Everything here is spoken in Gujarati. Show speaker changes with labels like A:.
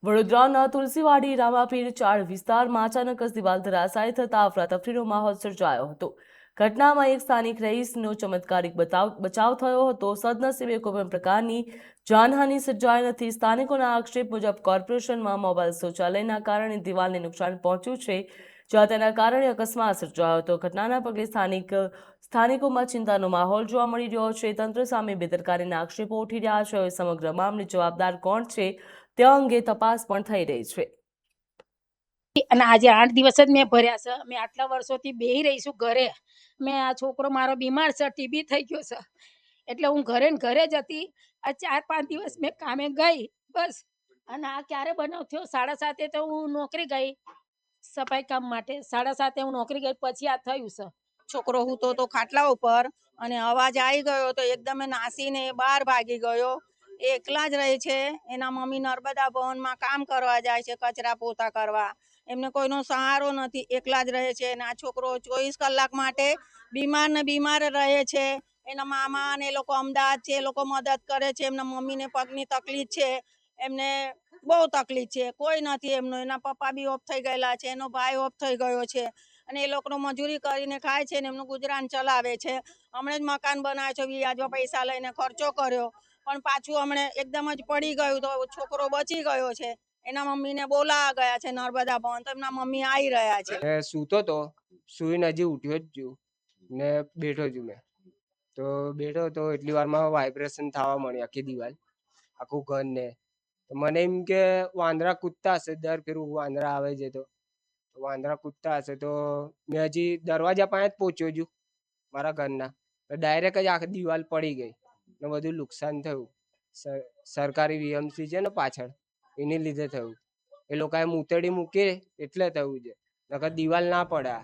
A: વડોદરાના તુલસીવાડી રામાપીર ચાળ વિસ્તારમાં અચાનક જ દિવાલ ધરાશાયી થતા અફરાતફરીનો માહોલ સર્જાયો હતો। ઘટનામાં એક સ્થાનિક રહીશનો ચમત્કારિક બચાવ થયો હતો। સદનસીબે કોઈપણ પ્રકારની જાનહાનિ સર્જાઈ નથી। સ્થાનિકોના આક્ષેપ મુજબ કોર્પોરેશનમાં મોબાઈલ શૌચાલયના કારણે દિવાલને નુકસાન પહોંચ્યું છે, જ્યાં તેના કારણે અકસ્માત સર્જાયો હતો। ઘટનાના પગલે સ્થાનિકોમાં ચિંતાનો માહોલ જોવા મળી રહ્યો છે। તંત્ર સામે બેદરકારીના આક્ષેપો ઉઠી રહ્યા છે। સમગ્ર મામલે જવાબદાર કોણ છે તે અંગે તપાસ પણ થઈ રહી છે।
B: અને આજે 8 દિવસ જ મેં ભર્યા છે। મેં આટલા વર્ષોથી બેહી રહી છું ઘરે। મેં આ છોકરો મારો બીમાર છે, ટીબી થઈ ગયો છે, એટલે હું ઘરે ને ઘરે જ હતી। આ 4-5 દિવસ મેં કામે ગઈ બસ। અને આ ક્યારે બનાવ થયો? 7:30 તો હું નોકરી ગઈ સફાઈ કામ માટે। 7:30 હું નોકરી ગઈ પછી આ થયું છે।
C: છોકરો હૂતો તો ખાટલા ઉપર અને અવાજ આવી ગયો તો એકદમ નાસીને બહાર ભાગી ગયો। એકલા જ રહે છે। એના મમ્મી નર્મદા ભવનમાં કામ કરવા જાય છે, કચરા પોતા કરવા। એમને કોઈનો સહારો નથી, એકલા જ રહે છે। અને આ છોકરો 24 કલાક માટે બીમાર ને બીમાર રહે છે। એના મામા અને એ લોકો અમદાવાદ છે, એ લોકો મદદ કરે છે। એમના મમ્મીને પગની તકલીફ છે, એમને બહુ તકલીફ છે, કોઈ નથી એમનો। એના પપ્પા બી ઓફ થઈ ગયેલા છે, એનો ભાઈ ઓફ થઈ ગયો છે, અને એ લોકો મજૂરી કરીને ખાય છે ને એમનું ગુજરાન ચલાવે છે। હમણાં જ મકાન બનાવે છે, વ્યાજમાં પૈસા લઈને ખર્ચો કર્યો, પણ પાછું હમણે એકદમ જ પડી ગયું તો છોકરો બચી ગયો છે। એના મમ્મીને બોલાવા ગયા છે નર્મદા ભવન, તો એમના મમ્મી આવી રહ્યા છે।
D: સૂતો તો સુઈને હજી ઉઠ્યો જ છું ને બેઠો છું। મેં તો બેઠો તો એટલી વારમાં વાઇબ્રેશન થવા મળી આખી દિવાલ, આખું ઘર ને। તો મને એમ કે વાંદરા કૂદતા હશે, દર ફેરું વાંદરા આવે છે તો વાંદરા કૂદતા હશે। તો મેં હજી દરવાજા પાસે જ પહોંચ્યો છું મારા ઘરના, તો ડાયરેક્ટ જ આખી દિવાલ પડી ગઈ ને બધું નુકસાન થયું। સરકારી વીએમસી છે ને પાછળ, એની લીધે થયું। એ લોકોએ મૂતેડી મૂકી એટલે થયું છે, નકર દિવાલ ના પડ્યા।